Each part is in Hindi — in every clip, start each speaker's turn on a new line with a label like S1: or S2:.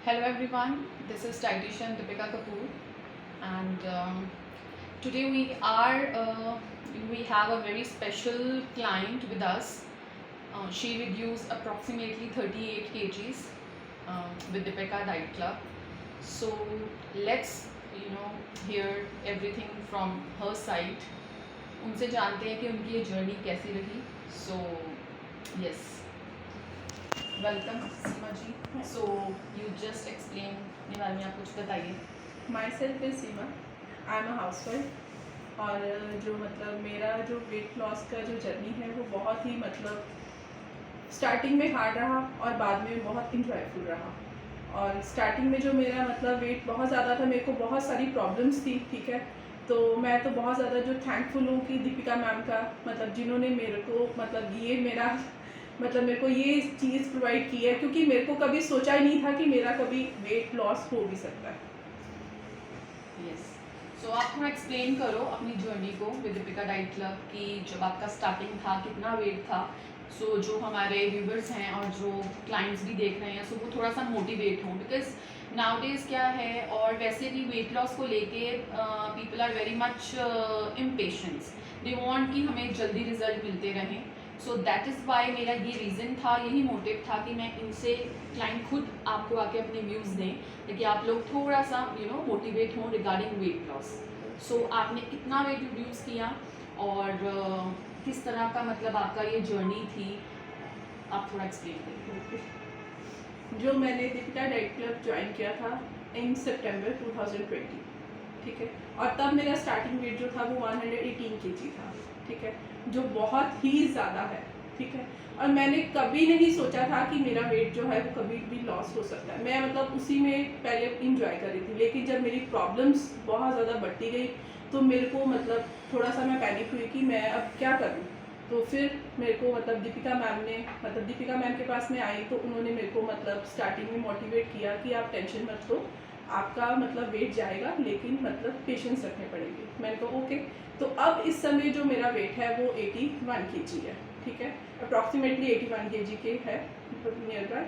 S1: Hello everyone, this is dietitian Deepika Kapoor, and today we have a very special client with us. She reduced approximately 38 kgs with Deepika Diet Club. So let's hear everything from her side. उनसे जानते हैं कि उनकी ये जर्नी कैसी रही. So yes. Welcome Seema ji. So you just explain के बारे में आप कुछ बताइए.
S2: Myself is Seema. I am a housewife. और जो मतलब मेरा जो वेट लॉस का जो जर्नी है वो बहुत ही मतलब स्टार्टिंग में हार्ड रहा और बाद में बहुत इंजॉयफुल रहा. और स्टार्टिंग में जो मेरा मतलब वेट बहुत ज़्यादा था, मेरे को बहुत सारी प्रॉब्लम्स थी. ठीक है, तो मैं तो बहुत ज़्यादा जो थैंकफुल हूँ कि दीपिका मैम का, मतलब जिन्होंने मेरे को मतलब ये मेरा मतलब मेरे को ये चीज़ प्रोवाइड की है, क्योंकि मेरे को कभी सोचा ही नहीं था कि मेरा कभी वेट लॉस हो भी सकता है.
S1: यस. सो आप थोड़ा एक्सप्लेन करो अपनी जर्नी को विद दीपिका डाइट क्लब कि जब आपका स्टार्टिंग था कितना वेट था. सो जो हमारे व्यूवर्स हैं और जो क्लाइंट्स भी देख रहे हैं, सो वो थोड़ा सा मोटिवेट हों, बिकॉज नाउडेज क्या है, और वैसे भी वेट लॉस को लेके people are very much impatience. They want कि हमें जल्दी रिजल्ट मिलते रहें. सो दैट इज़ वाई मेरा ये रीज़न था, यही मोटिव था कि मैं इनसे क्लाइंट खुद आपको आके अपने व्यूज़ दें ताकि आप लोग थोड़ा सा मोटिवेट हों रिगार्डिंग वेट लॉस. सो आपने कितना वेट रिड्यूस किया और किस तरह का मतलब आपका ये जर्नी थी, आप थोड़ा एक्सप्लेन करिए.
S2: जो मैंने दीपिका डाइट क्लब ज्वाइन किया था इन सितंबर 2020. ठीक है, और तब मेरा स्टार्टिंग वेट जो था वो 118 kg था. ठीक है, जो बहुत ही ज़्यादा है. ठीक है, और मैंने कभी नहीं सोचा था कि मेरा वेट जो है वो कभी भी लॉस हो सकता है. मैं मतलब उसी में पहले इंजॉय कर रही थी, लेकिन जब मेरी प्रॉब्लम्स बहुत ज़्यादा बढ़ती गई तो मेरे को मतलब थोड़ा सा मैं पैनिक हुई कि मैं अब क्या करूँ. तो फिर मेरे को मतलब दीपिका मैम के पास में आई, तो उन्होंने मेरे को मतलब स्टार्टिंग में मोटिवेट किया कि आप टेंशन मत लो, आपका मतलब वेट जाएगा, लेकिन मतलब पेशेंस रखने पड़ेंगे. मैंने कहा ओके. तो अब इस समय जो मेरा वेट है वो 81 kg है. ठीक है, अप्रॉक्सीमेटली 81 kg के है नियर बाय.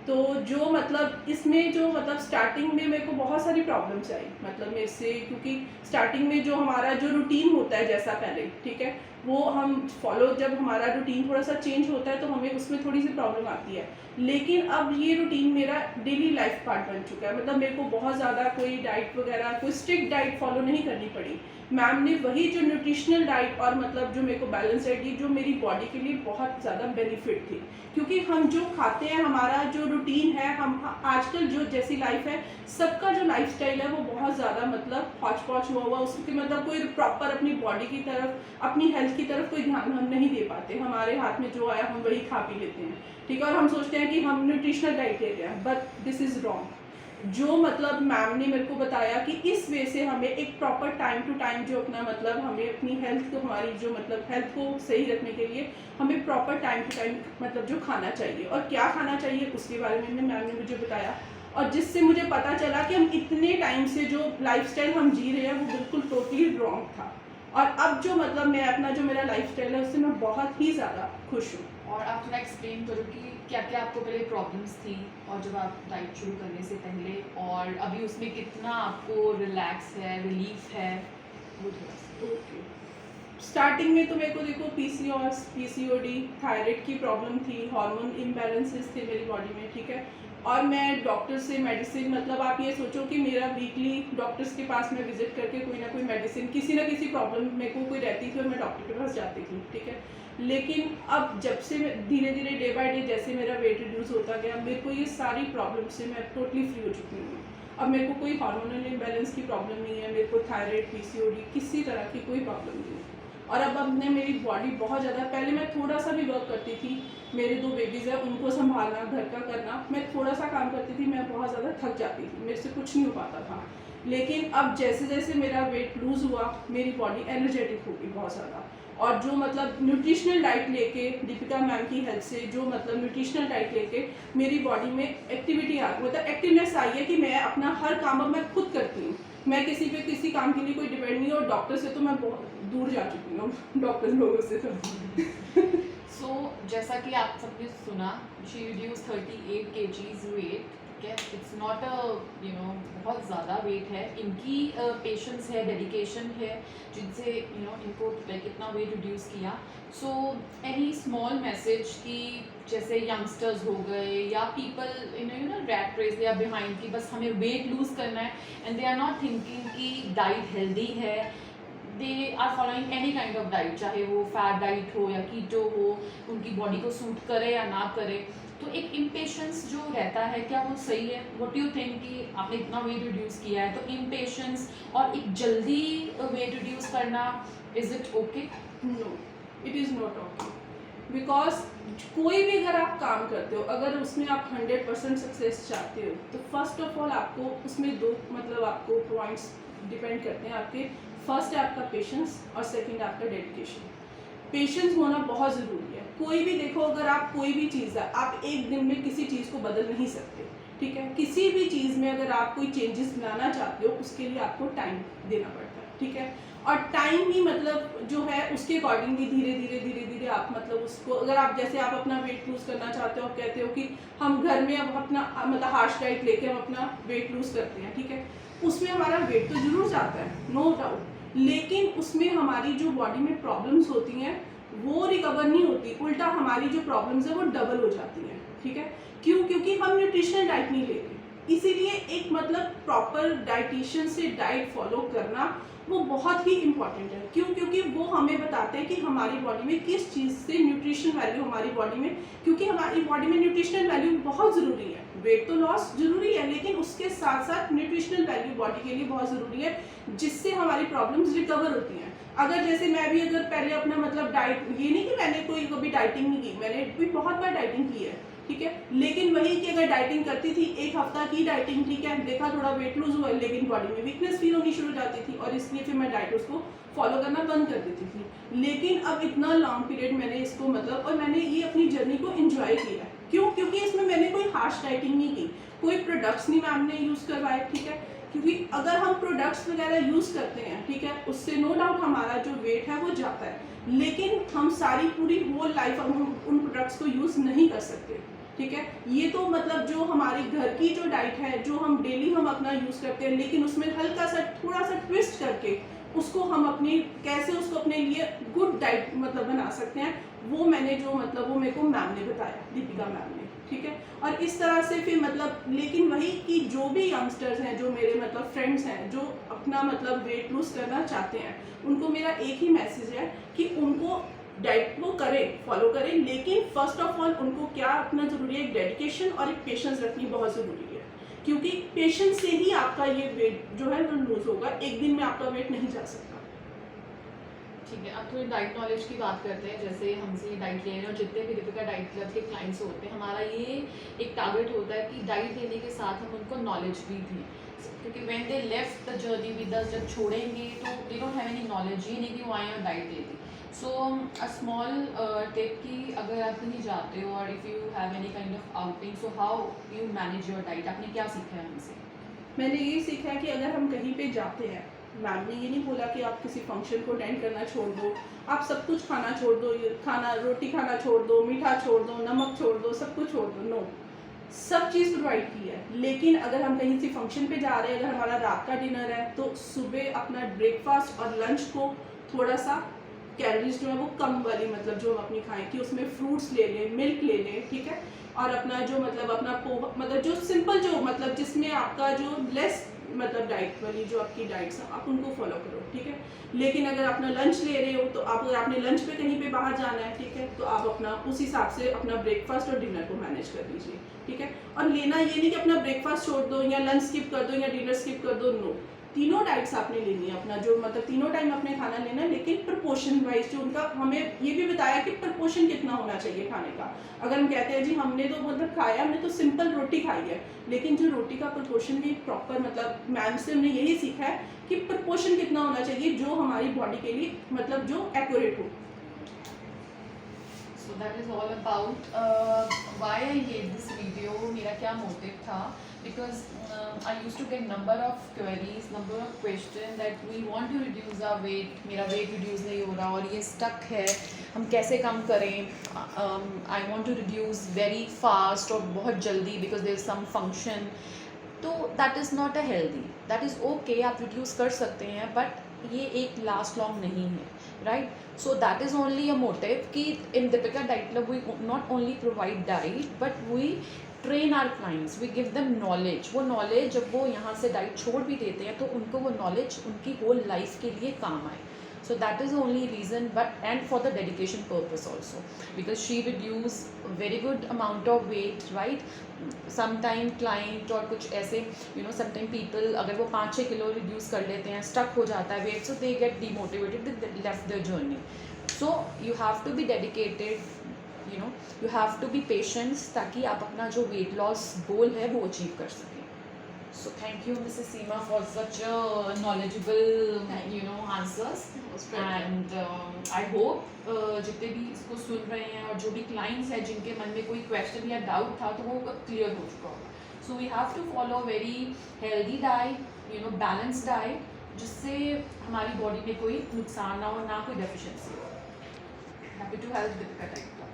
S2: तो जो मतलब इसमें जो मतलब स्टार्टिंग में मेरे को बहुत सारी प्रॉब्लम्स आई मतलब मेरे से, क्योंकि स्टार्टिंग में जो हमारा जो रूटीन होता है जैसा पहले, ठीक है, वो हम फॉलो, जब हमारा रूटीन थोड़ा सा चेंज होता है तो हमें उसमें थोड़ी सी प्रॉब्लम आती है. लेकिन अब ये रूटीन मेरा डेली लाइफ पार्ट बन चुका है. मतलब मेरे को बहुत ज़्यादा कोई डाइट वगैरह, कोई स्ट्रिक्ट डाइट फॉलो नहीं करनी पड़ी. मैम ने वही जो न्यूट्रिशनल डाइट और मतलब जो मेरे को बैलेंस डाइट दी, जो मेरी बॉडी के लिए बहुत ज़्यादा बेनिफिट थी. क्योंकि हम जो खाते हैं, हमारा जो रूटीन है, हम आजकल जो जैसी लाइफ है, सबका जो लाइफस्टाइल है वो बहुत ज़्यादा मतलब हौच पौच हुआ उसके मतलब कोई प्रॉपर अपनी बॉडी की तरफ, अपनी हेल्थ की तरफ कोई ध्यान हम नहीं दे पाते. हमारे हाथ में जो आया हम वही खा पी लेते हैं. ठीक है, और हम सोचते हैं कि हम न्यूट्रिशनल डाइट ले रहे हैं, बट दिस इज़ रॉन्ग. जो मतलब मैम ने मेरे को बताया कि इस वे से हमें एक प्रॉपर टाइम टू टाइम जो अपना मतलब हमें अपनी हेल्थ को, हमारी जो मतलब हेल्थ को सही रखने के लिए हमें प्रॉपर टाइम टू टाइम मतलब जो खाना चाहिए और क्या खाना चाहिए उसके बारे में मैम ने मुझे बताया. और जिससे मुझे पता चला कि हम इतने टाइम से जो लाइफस्टाइल हम जी रहे हैं वो बिल्कुल टोटली रॉन्ग था. और अब जो मतलब मैं अपना जो मेरा लाइफस्टाइल है उससे मैं बहुत ही ज़्यादा खुश हूँ.
S1: और आप थोड़ा एक्सप्लेन करो कि क्या क्या आपको पहले प्रॉब्लम्स थी और जब आप डाइट शुरू करने से पहले, और अभी उसमें कितना आपको रिलैक्स है, रिलीफ है, वो थोड़ा सा.
S2: ओके, स्टार्टिंग में तो मेरे को देखो पीसीओएस, पीसीओडी, थायराइड की प्रॉब्लम थी, हार्मोन इम्बैलेंसेस थे मेरी बॉडी में. ठीक है, और मैं डॉक्टर से मेडिसिन, मतलब आप ये सोचो कि मेरा वीकली डॉक्टर्स के पास में विजिट करके कोई ना कोई मेडिसिन, किसी ना किसी प्रॉब्लम मेरे को कोई रहती थी और मैं डॉक्टर के पास जाती थी. ठीक है, लेकिन अब जब से धीरे धीरे डे बाय डे जैसे मेरा वेट रिड्यूस होता गया, मेरे को ये सारी प्रॉब्लम से मैं टोटली फ्री हो चुकी हूँ. अब मेरे को कोई हार्मोनल इम्बैलेंस की प्रॉब्लम नहीं है, मेरे को थायराइड, पीसीओडी, किसी तरह की कोई प्रॉब्लम नहीं है. और अब ने मेरी बॉडी बहुत ज़्यादा, पहले मैं थोड़ा सा भी वर्क करती थी, मेरे 2 बेबीज़ हैं, उनको संभालना, घर का करना, मैं थोड़ा सा काम करती थी, मैं बहुत ज़्यादा थक जाती थी, मेरे से कुछ नहीं हो पाता था. लेकिन अब जैसे जैसे मेरा वेट लूज़ हुआ, मेरी बॉडी एनर्जेटिक होगी बहुत ज़्यादा. और जो मतलब न्यूट्रिशनल डाइट लेके, दीपिका मैम की हेल्प से जो मतलब न्यूट्रिशनल डाइट लेके मेरी बॉडी में एक्टिविटी आ गई, मतलब एक्टिवनेस आई है कि मैं अपना हर काम अब मैं खुद करती हूँ. मैं किसी पे किसी काम के लिए कोई डिपेंड नहीं. और डॉक्टर से तो मैं बहुत दूर जा चुकी हूँ, डॉक्टर लोगों से तो.
S1: सो जैसा कि आप सबने सुना, शी रिड्यूस 38 kgs वेट. ठीक है, इट्स इट्स नॉट अ बहुत ज़्यादा वेट है, इनकी पेशेंस है, डेडिकेशन है, जिनसे इनको लाइक इतना वेट रिड्यूस किया. सो एनी स्मॉल मैसेज कि जैसे यंगस्टर्स हो गए या people in rat race they are behind कि बस हमें वेट लूज़ करना है and they are not thinking कि डाइट हेल्दी है, they are following any kind of diet, चाहे वो फैट डाइट हो या कीटो हो, उनकी बॉडी को सूट करे या ना करे. तो एक इम्पेशेंस जो रहता है, क्या वो सही है? व्हाट डू यू थिंक कि आपने इतना वेट रिड्यूस किया है तो इम्पेशेंस और एक जल्दी वेट रिड्यूस करना, is it okay?
S2: No, it is not okay. Because कोई भी अगर आप काम करते हो, अगर उसमें आप 100% सक्सेस चाहते हो, तो फर्स्ट ऑफ ऑल आपको उसमें दो मतलब आपको पॉइंट्स डिपेंड करते हैं आपके. फर्स्ट है आपका पेशेंस और सेकंड आपका डेडिकेशन. पेशेंस होना बहुत ज़रूरी है. कोई भी देखो, अगर आप कोई भी चीज़ है, आप एक दिन में किसी चीज़ को बदल नहीं सकते, ठीक है. किसी भी चीज़ में अगर आप कोई चेंजेस लाना चाहते हो, उसके लिए आपको टाइम देना पड़ता है, ठीक है. और टाइम ही मतलब जो है उसके अकॉर्डिंगली धीरे धीरे आप मतलब उसको, अगर आप जैसे आप अपना वेट लूज़ करना चाहते हो, आप कहते हो कि हम घर में अब अपना मतलब हार्श डाइट लेके हम अपना वेट लूज़ करते हैं, ठीक है. उसमें हमारा वेट तो जरूर जाता है, नो डाउट, लेकिन उसमें हमारी जो बॉडी में प्रॉब्लम्स होती हैं वो रिकवर नहीं होती, उल्टा हमारी जो प्रॉब्लम्स है वो डबल हो जाती हैं, ठीक है. क्यों? क्योंकि हम न्यूट्रिशनल डाइट नहीं लेते. इसीलिए एक मतलब प्रॉपर डाइटिशियन से डाइट फॉलो करना वो बहुत ही इम्पॉर्टेंट है. क्यों? क्योंकि वो हमें बताते हैं कि हमारी बॉडी में किस चीज़ से न्यूट्रिशन वैल्यू हमारी बॉडी में, क्योंकि हमारी बॉडी में न्यूट्रिशनल वैल्यू बहुत ज़रूरी है. वेट तो लॉस जरूरी है, लेकिन उसके साथ साथ न्यूट्रिशनल वैल्यू बॉडी के लिए बहुत ज़रूरी है, जिससे हमारी प्रॉब्लम्स रिकवर होती हैं. अगर जैसे मैं भी अगर पहले अपना मतलब डाइट, ये नहीं कि मैंने कोई कभी डाइटिंग नहीं की, मैंने भी बहुत बार डाइटिंग की है, ठीक है. लेकिन वही कि अगर डाइटिंग करती थी, एक हफ्ता की डाइटिंग, ठीक है, देखा थोड़ा वेट लूज हुआ, लेकिन बॉडी में वीकनेस फील होनी शुरू हो जाती थी, और इसलिए फिर मैं डाइट उसको फॉलो करना बंद कर देती थी. लेकिन अब इतना लॉन्ग पीरियड मैंने इसको मतलब, और मैंने ये अपनी जर्नी को एंजॉय किया है. क्यों? क्योंकि इसमें मैंने कोई हार्श डाइटिंग नहीं की, कोई प्रोडक्ट्स नहीं मैम ने यूज़ करवाए, ठीक है. क्योंकि अगर हम प्रोडक्ट्स वगैरह यूज़ करते हैं, ठीक है, उससे नो डाउट हमारा जो वेट है वो जाता है, लेकिन हम सारी पूरी होल लाइफ हम उन प्रोडक्ट्स को यूज़ नहीं कर सकते, ठीक है. ये तो मतलब जो हमारी घर की जो डाइट है, जो हम डेली हम अपना यूज़ करते हैं, लेकिन उसमें हल्का सा थोड़ा सा ट्विस्ट करके उसको हम अपनी कैसे उसको अपने लिए गुड डाइट मतलब बना सकते हैं, वो मैंने जो मतलब वो मेरे को मैम ने बताया, दीपिका मैम ने, ठीक है. और इस तरह से फिर मतलब, लेकिन वही कि जो भी यंगस्टर्स हैं, जो मेरे मतलब फ्रेंड्स हैं, जो अपना मतलब वेट लूज़ करना चाहते हैं, उनको मेरा एक ही मैसेज है कि उनको डाइट वो करें, फॉलो करें, लेकिन फर्स्ट ऑफ ऑल उनको क्या अपना ज़रूरी है, एक डेडिकेशन और एक पेशेंस रखनी बहुत ज़रूरी है. क्योंकि पेशेंस से ही आपका ये वेट जो है वो लूज़ होगा, एक दिन में आपका वेट नहीं जा सकता.
S1: ठीक है, अब थोड़ी डाइट नॉलेज की बात करते हैं. जैसे हमसे डाइट ले रहे हैं और जितने भी दीपिका डाइट क्लब के क्लाइंट्स होते हैं, हमारा ये एक टारगेट होता है कि डाइट लेने के साथ हम उनको नॉलेज भी दें, क्योंकि when they left the journey with us, जब छोड़ेंगे तो they don't have any knowledge, ये नहीं कि वो आए और डाइट ले ली. सो अ स्मॉल टिप कि अगर आप कहीं जाते हो और if you have any kind of outing, so how you manage your diet, आपने क्या सीखा है हमसे?
S2: मैंने ये सीखा है कि अगर हम कहीं पे जाते हैं, मैम ने ये नहीं बोला कि आप किसी फंक्शन को अटेंड करना छोड़ दो, आप सब कुछ खाना छोड़ दो, ये खाना रोटी खाना छोड़ दो, मीठा छोड़ दो, नमक छोड़ दो, सब कुछ छोड़ दो. नो, सब चीज़ प्रोवाइड की है. लेकिन अगर हम कहीं से फंक्शन पे जा रहे हैं, अगर हमारा रात का डिनर है, तो सुबह अपना ब्रेकफास्ट और लंच को थोड़ा सा कैलोरीज जो है वो कम वाली मतलब जो हम अपनी खाएं, कि उसमें फ्रूट्स ले लें, मिल्क ले लें, ठीक है. और अपना जो मतलब अपना पोहा मतलब जो सिंपल जो मतलब जिसमें आपका जो लेस मतलब डाइट वाली जो आपकी डाइट्स हैं, आप उनको फॉलो करो, ठीक है. लेकिन अगर अपना लंच ले रहे हो, तो आप अगर आपने लंच पे कहीं पे बाहर जाना है, ठीक है, तो आप अपना उस हिसाब से अपना ब्रेकफास्ट और डिनर को मैनेज कर लीजिए, ठीक है. और लेना ये नहीं कि अपना ब्रेकफास्ट छोड़ दो या लंच स्किप कर दो या डिनर स्किप कर दो. नो, तीनों डाइट्स आपने लेनी है, अपना जो मतलब तीनों टाइम आपने खाना लेना है, लेकिन प्रपोर्शन वाइज जो उनका हमें ये भी बताया कि प्रपोर्शन कितना होना चाहिए खाने का. अगर हम कहते हैं जी हमने तो मतलब खाया, हमने तो सिंपल रोटी खाई है, लेकिन जो रोटी का प्रपोर्शन भी प्रॉपर मतलब मैम से हमने यही सीखा है कि प्रपोर्शन कितना होना चाहिए जो हमारी बॉडी के लिए मतलब जो एक्यूरेट हो.
S1: So that is all about why I made this video. मेरा क्या मोटिव था, because I used to get number of queries, number of questions that we want to reduce our weight, मेरा weight reduce नहीं हो रहा और ये stuck है, हम कैसे कम करें. I want to reduce very fast और बहुत जल्दी because there is some function. तो that is not a healthy, that is okay, आप रिड्यूस कर सकते हैं, बट ये एक लास्ट लॉन्ग नहीं है, right? So that is only a motive कि in Deepika diet club we not only provide diet but we train our clients, we give them knowledge. वो नॉलेज जब वो यहाँ से डाइट छोड़ भी देते हैं तो उनको वो नॉलेज उनकी होल लाइफ के लिए काम आए। So that is the only reason, but and for the dedication purpose also, because she reduced very good amount of weight, right? Sometime client और कुछ ऐसे sometime people अगर वो 5-6 किलो reduce कर लेते हैं, stuck हो जाता है weight, so they get demotivated, they left their journey. So you have to be dedicated, you have to be patient ताकि आप अपना जो weight loss goal है वो achieve कर सकें. So thank you, Mrs. Seema, for such knowledgeable, answers. And I hope जितने भी इसको सुन रहे हैं और जो भी clients हैं जिनके मन में कोई question या doubt था तो वो clear हो चुका होगा. So we have to follow very healthy diet, balanced diet, जिससे हमारी body में कोई नुकसान ना हो, ना कोई deficiency हो. Happy to help Deepika Diet Club.